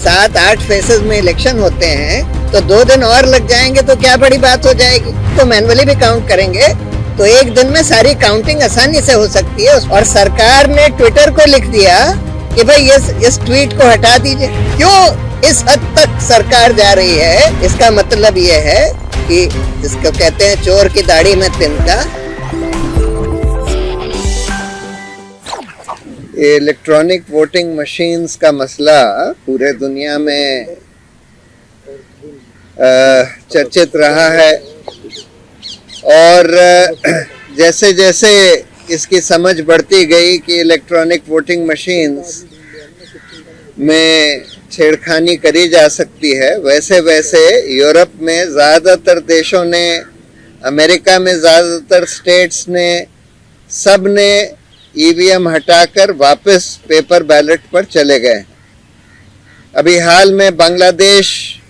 7-8 faces में election होते हैं तो 2 दिन और लग जाएंगे तो क्या बड़ी बात हो जाएगी। तो मैनुअली भी काउंट करेंगे तो एक दिन में सारी काउंटिंग आसानी से हो सकती है। और सरकार ने ट्विटर को लिख दिया कि भाई इस ट्वीट को हटा दीजिए। क्यों इस हद तक सरकार जा रही है? इसका मतलब ये है कि जिसको कहते हैं चोर की दाढ़ी में तिनका। इलेक्ट्रॉनिक वोटिंग मशीन्स का मसला पूरे दुनिया में चर्चित रहा है और जैसे जैसे इसकी समझ बढ़ती गई कि इलेक्ट्रॉनिक वोटिंग मशीन्स में छेड़खानी करी जा सकती है, वैसे वैसे यूरोप में ज़्यादातर देशों ने, अमेरिका में ज़्यादातर स्टेट्स ने, सब ने ईवीएम हटाकर वापस पेपर बैलेट पर चले गए। अभी हाल में बांग्लादेश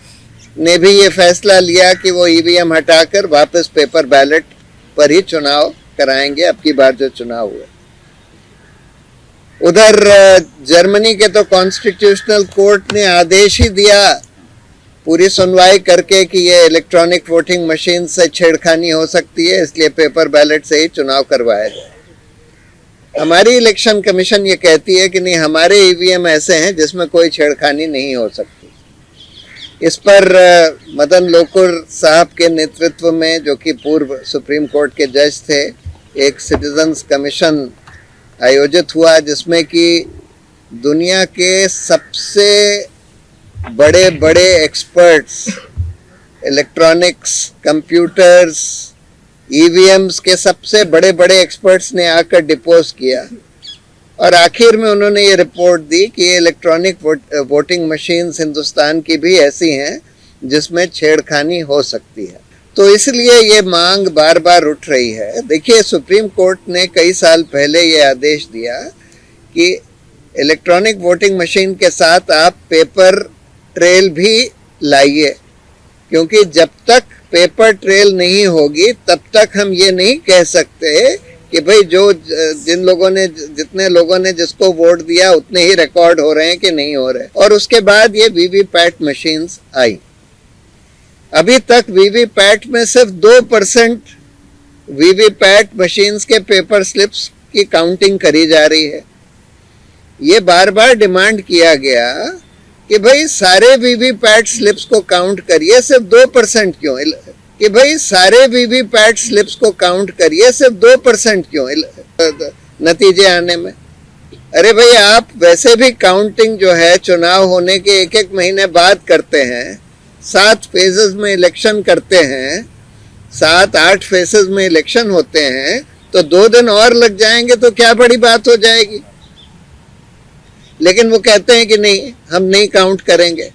ने भी ये फैसला लिया कि वो ईवीएम हटाकर वापस पेपर बैलेट पर ही चुनाव कराएंगे, अब की बार जो चुनाव हुए। उधर जर्मनी के तो कॉन्स्टिट्यूशनल कोर्ट ने आदेश ही दिया पूरी सुनवाई करके कि ये इलेक्ट्रॉनिक वोटिंग मशीन से छेड़खानी हो सकती है, इसलिए पेपर बैलेट से ही चुनाव करवाया जाए। हमारी इलेक्शन कमीशन ये कहती है कि नहीं, हमारे ईवीएम ऐसे हैं जिसमें कोई छेड़खानी नहीं हो सकती। इस पर मदन लोकुर साहब के नेतृत्व में, जो कि पूर्व सुप्रीम कोर्ट के जज थे, एक सिटीजन्स कमीशन आयोजित हुआ जिसमें कि दुनिया के सबसे बड़े बड़े एक्सपर्ट्स, इलेक्ट्रॉनिक्स, कंप्यूटर्स, ईवीएम्स के सबसे बड़े बड़े एक्सपर्ट्स ने आकर डिपोज किया और आखिर में उन्होंने ये रिपोर्ट दी कि ये इलेक्ट्रॉनिक वोटिंग मशीन्स हिंदुस्तान की भी ऐसी हैं जिसमें छेड़खानी हो सकती है। तो इसलिए ये मांग बार बार उठ रही है। देखिए, सुप्रीम कोर्ट ने कई साल पहले ये आदेश दिया कि इलेक्ट्रॉनिक वोटिंग मशीन के साथ आप पेपर ट्रेल भी लाइए, क्योंकि जब तक पेपर ट्रेल नहीं होगी तब तक हम ये नहीं कह सकते कि भाई जितने लोगों ने जिसको वोट दिया उतने ही रिकॉर्ड हो रहे हैं कि नहीं हो रहे। और उसके बाद ये वीवीपैट मशीन्स आई। अभी तक वीवीपैट में सिर्फ 2% वीवीपैट मशीन्स के पेपर स्लिप्स की काउंटिंग करी जा रही है। ये बार बार डिमांड किया गया कि भाई सारे वीवीपैट स्लिप्स को काउंट करिए, सिर्फ 2% क्यों? कि भाई सारे वीवीपैट स्लिप्स को काउंट करिए, सिर्फ 2% क्यों नतीजे आने में? अरे भाई, आप वैसे भी काउंटिंग जो है चुनाव होने के 1-1 महीने बाद करते हैं, 7 फेजेस में इलेक्शन करते हैं, 7-8 फेजेस में इलेक्शन होते हैं, तो 2 दिन और लग जाएंगे तो क्या बड़ी बात हो जाएगी। लेकिन वो कहते हैं कि नहीं, हम नहीं काउंट करेंगे।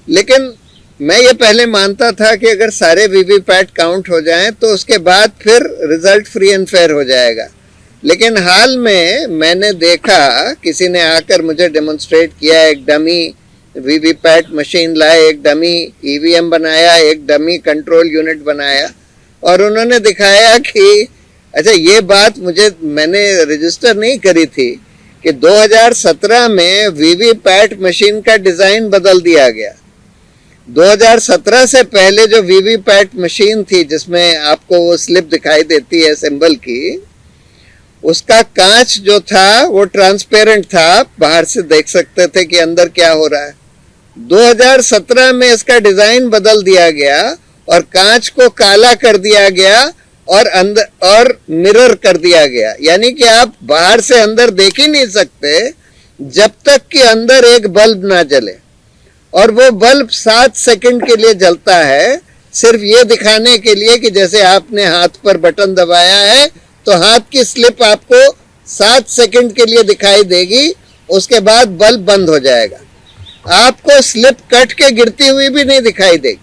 लेकिन मैं ये पहले मानता था कि अगर सारे वीवीपैट काउंट हो जाएं तो उसके बाद फिर रिजल्ट फ्री एंड फेयर हो जाएगा। लेकिन हाल में मैंने देखा, किसी ने आकर मुझे डेमोन्स्ट्रेट किया, एक डमी वीवीपैट मशीन लाए, एक डमी ईवीएम बनाया, एक डमी कंट्रोल यूनिट बनाया और उन्होंने दिखाया कि अच्छा, ये बात मैंने रजिस्टर नहीं करी थी कि 2017 में वीवीपैट मशीन का डिजाइन बदल दिया गया। 2017 से पहले जो वीवीपैट मशीन थी जिसमें आपको वो स्लिप दिखाई देती है सिंबल की, उसका कांच जो था वो ट्रांसपेरेंट था, आप बाहर से देख सकते थे कि अंदर क्या हो रहा है। 2017 में इसका डिजाइन बदल दिया गया और कांच को काला कर दिया गया और अंदर और मिरर कर दिया गया, यानी कि आप बाहर से अंदर देख ही नहीं सकते जब तक कि अंदर एक बल्ब ना जले। और वो बल्ब 7 सेकंड के लिए जलता है, सिर्फ ये दिखाने के लिए कि जैसे आपने हाथ पर बटन दबाया है तो हाथ की स्लिप आपको 7 सेकंड के लिए दिखाई देगी, उसके बाद बल्ब बंद हो जाएगा। आपको स्लिप कट के गिरती हुई भी नहीं दिखाई देगी।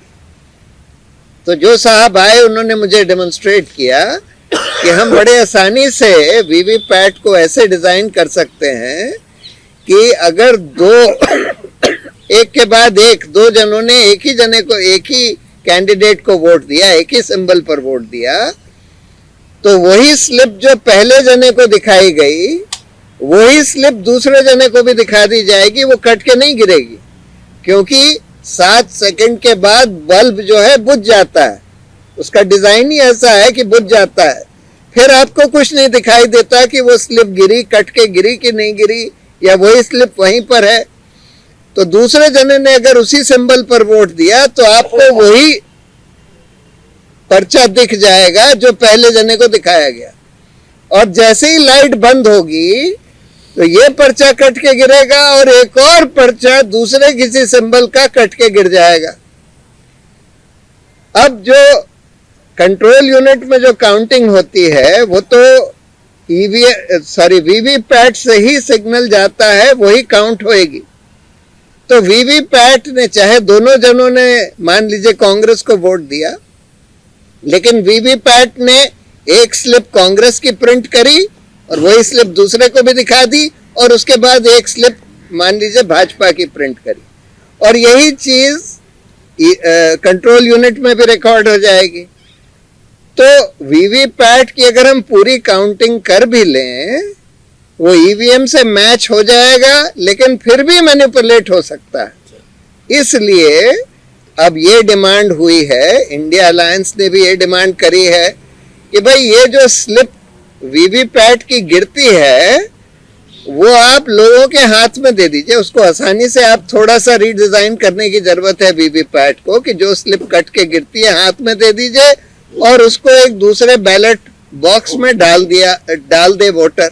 तो जो साहब आए उन्होंने मुझे डेमोन्स्ट्रेट किया कि हम बड़े आसानी से वीवीपैट को ऐसे डिजाइन कर सकते हैं कि अगर एक के बाद एक 2 जनों ने एक ही कैंडिडेट को वोट दिया, एक ही सिंबल पर वोट दिया, तो वही स्लिप जो पहले जने को दिखाई गई वही स्लिप दूसरे जने को भी दिखा दी जाएगी, वो कट के नहीं गिरेगी। क्योंकि 7 सेकंड के बाद बल्ब जो है बुझ जाता है, उसका डिजाइन ही ऐसा है कि बुझ जाता है। फिर आपको कुछ नहीं दिखाई देता कि वो स्लिप गिरी, कट के गिरी कि नहीं गिरी, या वही स्लिप वहीं पर है। तो दूसरे जने ने अगर उसी सिंबल पर वोट दिया तो आपको वही पर्चा दिख जाएगा जो पहले जने को दिखाया गया, और जैसे ही लाइट बंद होगी तो ये पर्चा कट के गिरेगा और एक और पर्चा दूसरे किसी सिंबल का कट के गिर जाएगा। अब जो कंट्रोल यूनिट में जो काउंटिंग होती है वो तो वीवीपैट से ही सिग्नल जाता है, वही काउंट होएगी। तो वीवीपैट ने, चाहे दोनों जनों ने मान लीजिए कांग्रेस को वोट दिया, लेकिन वीवीपैट ने एक स्लिप कांग्रेस की प्रिंट करी और वही स्लिप दूसरे को भी दिखा दी, और उसके बाद एक स्लिप मान लीजिए भाजपा की प्रिंट करी, और यही चीज कंट्रोल यूनिट में भी रिकॉर्ड हो जाएगी। तो वीवीपैट की अगर हम पूरी काउंटिंग कर भी लें, वो ईवीएम से मैच हो जाएगा, लेकिन फिर भी मैनिपुलेट हो सकता है। इसलिए अब ये डिमांड हुई है, इंडिया अलायंस ने भी ये डिमांड करी है कि भाई ये जो स्लिप वीवीपैट की गिरती है वो आप लोगों के हाथ में दे दीजिए, उसको आसानी से आप थोड़ा सा रीडिजाइन करने की जरूरत है वीवीपैट को, कि जो स्लिप कट के गिरती है हाथ में दे दीजिए और उसको एक दूसरे बैलेट बॉक्स में डाल दे वोटर,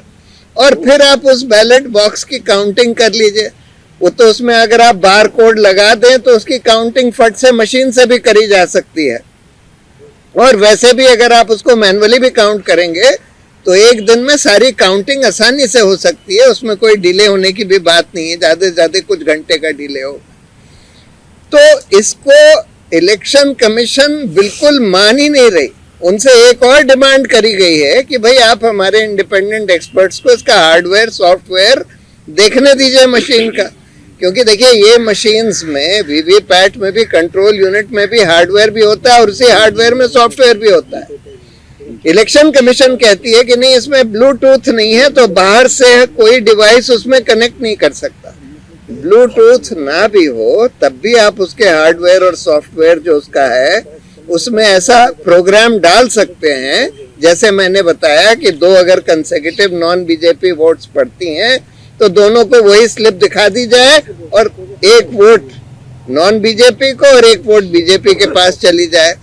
और फिर आप उस बैलेट बॉक्स की काउंटिंग कर लीजिए। वो तो उसमें अगर आप बार कोड लगा दें तो उसकी काउंटिंग फट से मशीन से भी करी जा सकती है, और वैसे भी अगर आप उसको मैनुअली भी काउंट करेंगे तो एक दिन में सारी काउंटिंग आसानी से हो सकती है, उसमें कोई डिले होने की भी बात नहीं है, ज्यादा से ज्यादा कुछ घंटे का डिले हो। तो इसको इलेक्शन कमीशन बिल्कुल मान ही नहीं रही। उनसे एक और डिमांड करी गई है कि भाई आप हमारे इंडिपेंडेंट एक्सपर्ट्स को इसका हार्डवेयर सॉफ्टवेयर देखने दीजिए मशीन का, क्योंकि देखिए ये मशीन्स में वीवीपैट में भी कंट्रोल यूनिट में भी हार्डवेयर भी होता है और उसी हार्डवेयर में सॉफ्टवेयर भी होता है। इलेक्शन कमीशन कहती है कि नहीं इसमें ब्लूटूथ नहीं है तो बाहर से कोई डिवाइस उसमें कनेक्ट नहीं कर सकता। ब्लूटूथ ना भी हो तब भी आप उसके हार्डवेयर और सॉफ्टवेयर जो उसका है उसमें ऐसा प्रोग्राम डाल सकते हैं, जैसे मैंने बताया कि 2 अगर कंसेक्यूटिव नॉन बीजेपी वोट्स पड़ती हैं तो दोनों को वही स्लिप दिखा दी जाए और एक वोट नॉन बीजेपी को और एक वोट बीजेपी के पास चली जाए।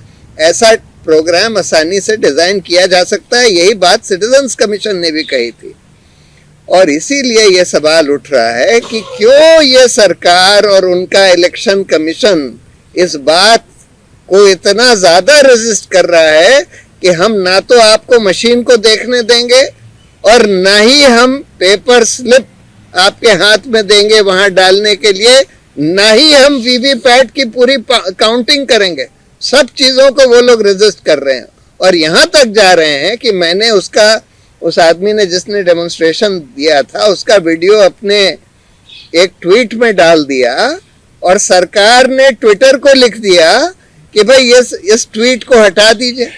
ऐसा प्रोग्राम आसानी से डिजाइन किया जा सकता है। यही बात सिटीजन्स कमीशन ने भी कही थी, और इसीलिए यह सवाल उठ रहा है कि क्यों ये सरकार और उनका इलेक्शन कमीशन इस बात को इतना ज्यादा रेजिस्ट कर रहा है कि हम ना तो आपको मशीन को देखने देंगे और ना ही हम पेपर स्लिप आपके हाथ में देंगे वहां डालने के लिए, ना ही हम वीवीपैट की पूरी काउंटिंग करेंगे। सब चीजों को वो लोग रेजिस्ट कर रहे हैं, और यहां तक जा रहे हैं कि मैंने उस आदमी ने जिसने डेमोन्स्ट्रेशन दिया था उसका वीडियो अपने एक ट्वीट में डाल दिया, और सरकार ने ट्विटर को लिख दिया कि भाई इस ट्वीट को हटा दीजिए।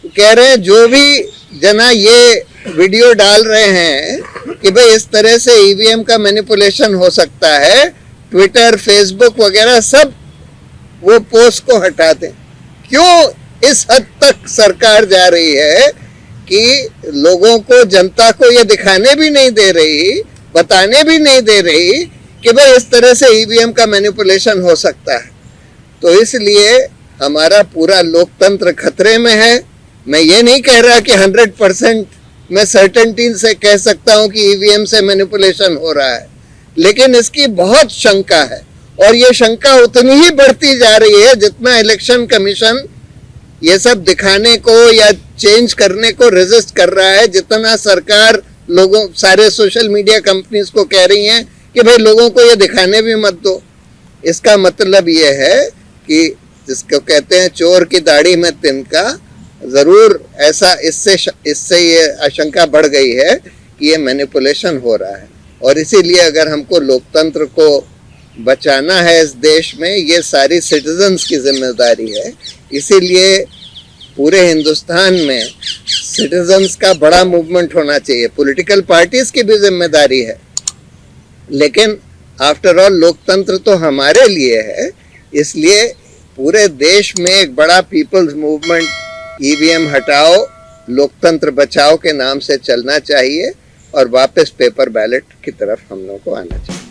कह रहे हैं जो भी जना ये वीडियो डाल रहे हैं कि भाई इस तरह से ईवीएम का मैनिपुलेशन हो सकता है, ट्विटर फेसबुक वगैरह सब वो पोस्ट को हटा दें। क्यों इस हद तक सरकार जा रही है कि लोगों को, जनता को ये दिखाने भी नहीं दे रही, बताने भी नहीं दे रही कि भाई इस तरह से ईवीएम का मैनिपुलेशन हो सकता है। तो इसलिए हमारा पूरा लोकतंत्र खतरे में है। मैं ये नहीं कह रहा कि 100% मैं सर्टेनिटी से कह सकता हूं कि ईवीएम से मैनिपुलेशन हो रहा है, लेकिन इसकी बहुत शंका है, और ये शंका उतनी ही बढ़ती जा रही है जितना इलेक्शन कमीशन ये सब दिखाने को या चेंज करने को रेजिस्ट कर रहा है, जितना सरकार लोगों, सारे सोशल मीडिया कंपनीज को कह रही हैं कि भाई लोगों को ये दिखाने भी मत दो। इसका मतलब ये है कि जिसको कहते हैं चोर की दाढ़ी में तिनका, जरूर ऐसा इससे ये आशंका बढ़ गई है कि ये मैनिपुलेशन हो रहा है। और इसीलिए अगर हमको लोकतंत्र को बचाना है इस देश में, ये सारी सिटीजन्स की जिम्मेदारी है। इसीलिए पूरे हिंदुस्तान में सिटीजन्स का बड़ा मूवमेंट होना चाहिए। पॉलिटिकल पार्टीज की भी जिम्मेदारी है, लेकिन आफ्टर ऑल लोकतंत्र तो हमारे लिए है, इसलिए पूरे देश में एक बड़ा पीपल्स मूवमेंट ईवीएम हटाओ लोकतंत्र बचाओ के नाम से चलना चाहिए और वापस पेपर बैलेट की तरफ हम लोग को आना चाहिए।